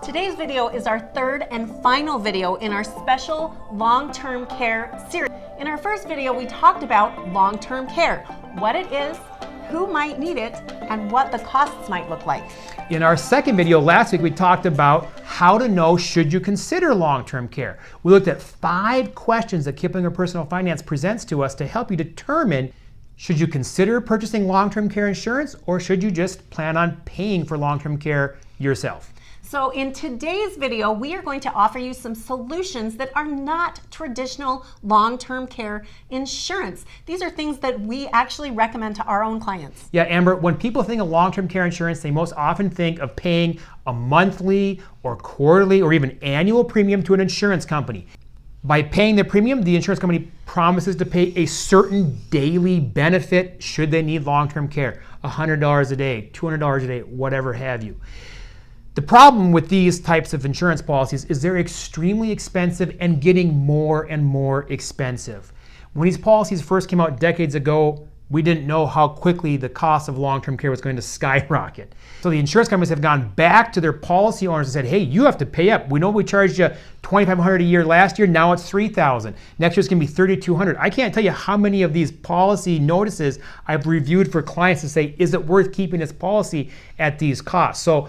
Today's video is our third and final video in our special long-term care series. In our first video, we talked about long-term care, what it is, who might need it, and what the costs might look like. In our second video last week, we talked about how to know should you consider long-term care. We looked at 5 questions that Kiplinger Personal Finance presents to us to help you determine should you consider purchasing long-term care insurance or should you just plan on paying for long-term care yourself. So in today's video, we are going to offer you some solutions that are not traditional long-term care insurance. These are things that we actually recommend to our own clients. Yeah, Amber, when people think of long-term care insurance, they most often think of paying a monthly or quarterly or even annual premium to an insurance company. By paying the premium, the insurance company promises to pay a certain daily benefit should they need long-term care, $100 a day, $200 a day, whatever have you. The problem with these types of insurance policies is they're extremely expensive and getting more and more expensive. When these policies first came out decades ago, we didn't know how quickly the cost of long-term care was going to skyrocket. So the insurance companies have gone back to their policy owners and said, hey, you have to pay up. We know we charged you $2,500 a year last year, now it's $3,000. Next year it's gonna be $3,200. I can't tell you how many of these policy notices I've reviewed for clients to say, is it worth keeping this policy at these costs? So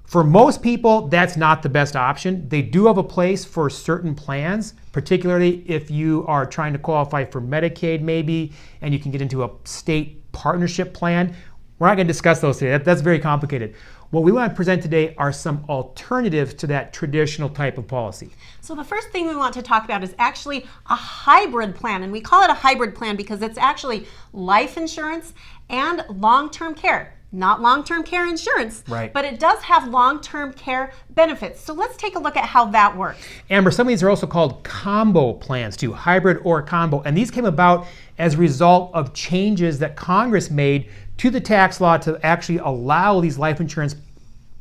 for most people, that's not the best option. They do have a place for certain plans, particularly if you are trying to qualify for Medicaid maybe, and you can get into a state partnership plan. We're not gonna discuss those today, that's very complicated. What we want to present today are some alternatives to that traditional type of policy. So the first thing we want to talk about is actually a hybrid plan, and we call it a hybrid plan because it's actually life insurance and long-term care. Not long-term care insurance, right, but it does have long-term care benefits. So let's take a look at how that works. Amber, some of these are also called combo plans too, hybrid or combo. And these came about as a result of changes that Congress made to the tax law to actually allow these life insurance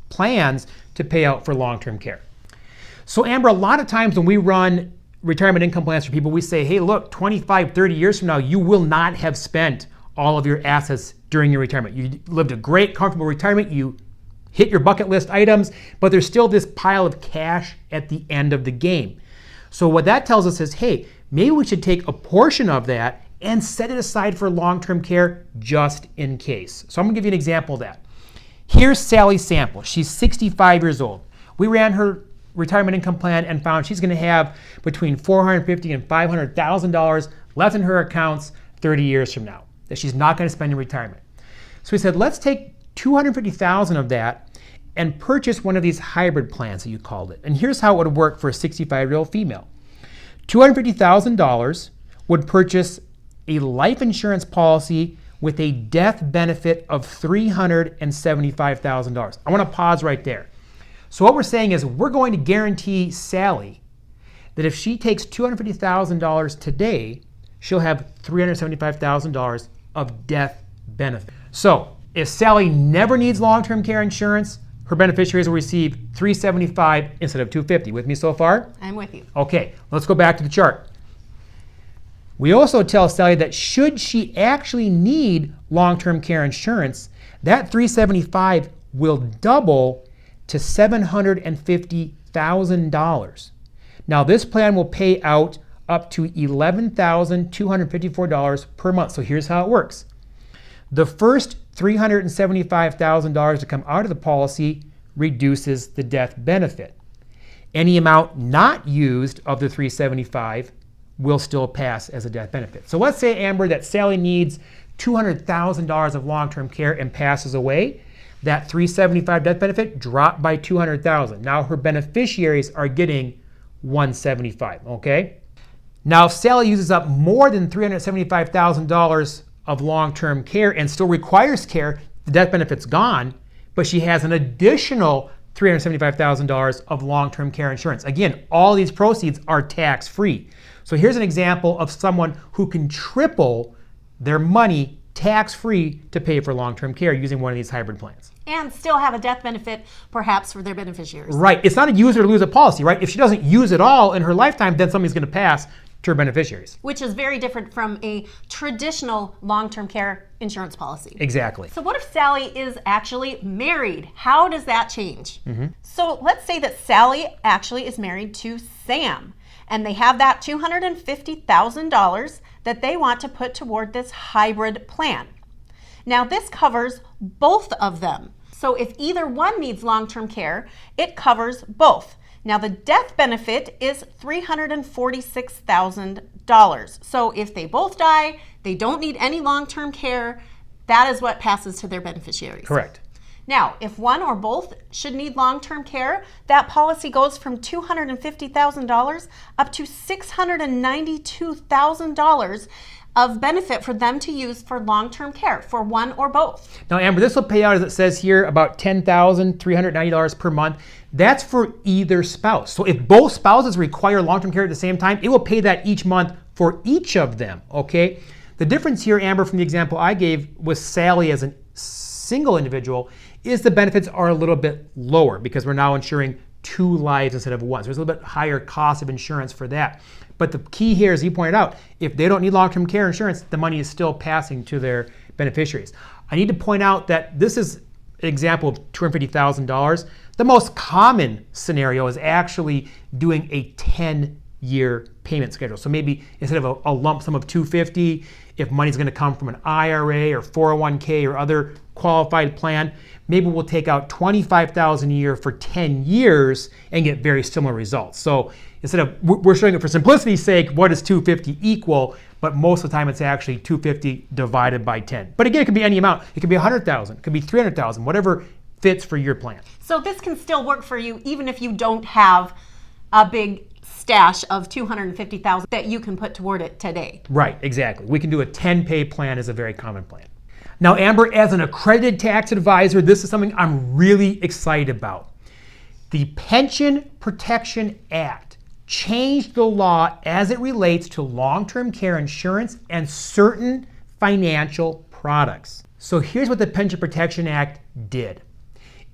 plans to pay out for long-term care. So Amber, a lot of times when we run retirement income plans for people, we say, hey, look, 25, 30 years from now, you will not have spent all of your assets during your retirement. You lived a great, comfortable retirement. You hit your bucket list items, but there's still this pile of cash at the end of the game. So what that tells us is, hey, maybe we should take a portion of that and set it aside for long-term care just in case. So I'm gonna give you an example of that. Here's Sally's sample. She's 65 years old. We ran her retirement income plan and found she's gonna have between $450,000 and $500,000 left in her accounts 30 years from now that she's not gonna spend in retirement. So we said, let's take $250,000 of that and purchase one of these hybrid plans that you called it. And here's how it would work for a 65-year-old female. $250,000 would purchase a life insurance policy with a death benefit of $375,000. I wanna pause right there. So what we're saying is we're going to guarantee Sally that if she takes $250,000 today, she'll have $375,000 of death benefit. So if Sally never needs long-term care insurance, her beneficiaries will receive $375 instead of $250. With me so far? I'm with you. Okay, let's go back to the chart. We also tell Sally that should she actually need long-term care insurance, that $375 will double to $750,000. Now this plan will pay out up to $11,254 per month. So here's how it works. The first $375,000 to come out of the policy reduces the death benefit. Any amount not used of the $375 will still pass as a death benefit. So let's say, Amber, that Sally needs $200,000 of long-term care and passes away. That $375 death benefit dropped by $200,000. Now her beneficiaries are getting $175, okay? Now if Sally uses up more than $375,000 of long-term care and still requires care, the death benefit's gone, but she has an additional $375,000 of long-term care insurance. Again, all these proceeds are tax-free. So here's an example of someone who can triple their money tax-free to pay for long-term care using one of these hybrid plans. And still have a death benefit, perhaps, for their beneficiaries. Right. It's not a use it or lose it policy, right? If she doesn't use it all in her lifetime, then something's going to pass to her beneficiaries. Which is very different from a traditional long-term care insurance policy. Exactly. So what if Sally is actually married? How does that change? So let's say that Sally actually is married to Sam, and they have that $250,000 that they want to put toward this hybrid plan. Now this covers both of them. So if either one needs long-term care, it covers both. Now the death benefit is $346,000. So if they both die, they don't need any long-term care, that is what passes to their beneficiaries. Correct. Now, if one or both should need long-term care, that policy goes from $250,000 up to $692,000 of benefit for them to use for long-term care for one or both. Now, Amber, this will pay out, as it says here, about $10,390 per month. That's for either spouse. So if both spouses require long-term care at the same time, it will pay that each month for each of them, okay? The difference here, Amber, from the example I gave with Sally as a single individual is the benefits are a little bit lower because we're now insuring 2 lives instead of 1. So there's a little bit higher cost of insurance for that. But the key here, as you pointed out, if they don't need long-term care insurance, the money is still passing to their beneficiaries. I need to point out that this is an example of $250,000. The most common scenario is actually doing a 10-year payment schedule. So maybe instead of a lump sum of $250,000, if money's going to come from an IRA or 401k or other qualified plan, maybe we'll take out $25,000 a year for 10 years and get very similar results. So instead of, we're showing it for simplicity's sake, what does 250 equal? But most of the time it's actually 250 divided by 10. But again, it could be any amount. It could be 100,000, it could be 300,000, whatever fits for your plan. So this can still work for you even if you don't have a big stash of $250,000 that you can put toward it today. Right, exactly. We can do a 10-pay plan is a very common plan. Now, Amber, as an accredited tax advisor, this is something I'm really excited about. The Pension Protection Act changed the law as it relates to long-term care insurance and certain financial products. So here's what the Pension Protection Act did.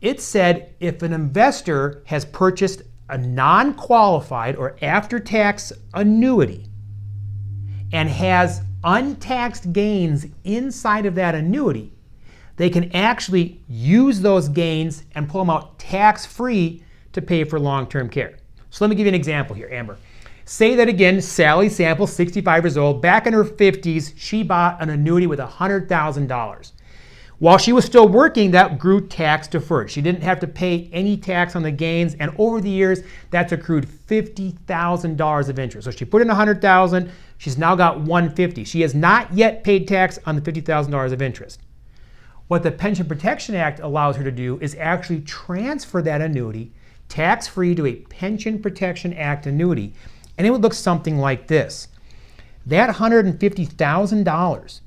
It said if an investor has purchased a non-qualified or after-tax annuity and has untaxed gains inside of that annuity, they can actually use those gains and pull them out tax-free to pay for long-term care. So let me give you an example here, Amber. Say that again, Sally Sample, 65 years old, back in her 50s, she bought an annuity with $100,000. While she was still working, that grew tax deferred. She didn't have to pay any tax on the gains, and over the years, that's accrued $50,000 of interest. So she put in $100,000, she's now got $150,000. She has not yet paid tax on the $50,000 of interest. What the Pension Protection Act allows her to do is actually transfer that annuity tax-free to a Pension Protection Act annuity, and it would look something like this. That $150,000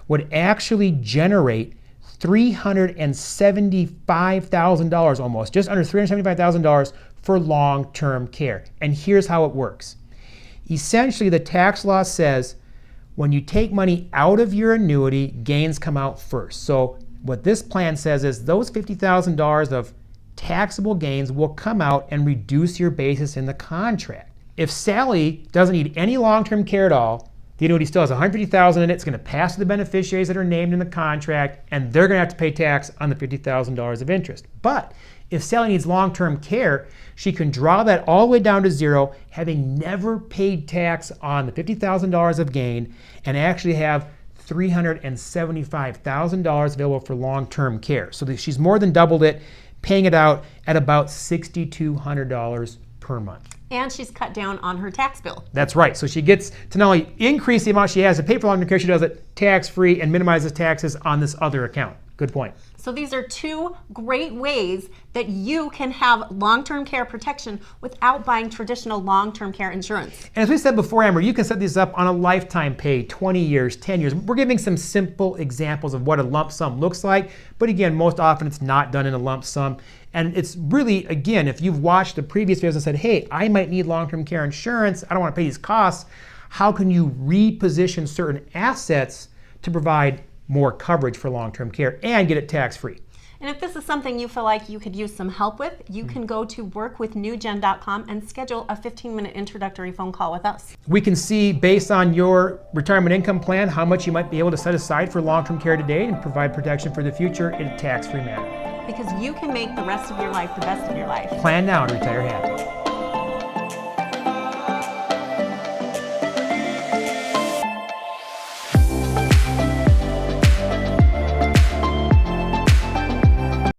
would actually generate $375,000 almost, just under $375,000 for long-term care. And here's how it works. Essentially, the tax law says when you take money out of your annuity, gains come out first. So what this plan says is those $50,000 of taxable gains will come out and reduce your basis in the contract. If Sally doesn't need any long-term care at all, the annuity still has $150,000 in it. It's going to pass to the beneficiaries that are named in the contract, and they're going to have to pay tax on the $50,000 of interest. But if Sally needs long-term care, she can draw that all the way down to zero, having never paid tax on the $50,000 of gain, and actually have $375,000 available for long-term care. So she's more than doubled it, paying it out at about $6,200 per month. And she's cut down on her tax bill. That's right. So she gets to not only increase the amount she has to pay for long-term care, she does it tax-free and minimizes taxes on this other account. Good point. So these are two great ways that you can have long-term care protection without buying traditional long-term care insurance. And as we said before, Amber, you can set these up on a lifetime pay, 20 years, 10 years. We're giving some simple examples of what a lump sum looks like. But again, most often it's not done in a lump sum. And it's really, again, if you've watched the previous videos and said, hey, I might need long-term care insurance, I don't want to pay these costs, how can you reposition certain assets to provide more coverage for long-term care and get it tax-free? And if this is something you feel like you could use some help with, you can go to workwithnewgen.com and schedule a 15-minute introductory phone call with us. We can see, based on your retirement income plan, how much you might be able to set aside for long-term care today and provide protection for the future in a tax-free manner. Because you can make the rest of your life the best of your life. Plan now to retire happy.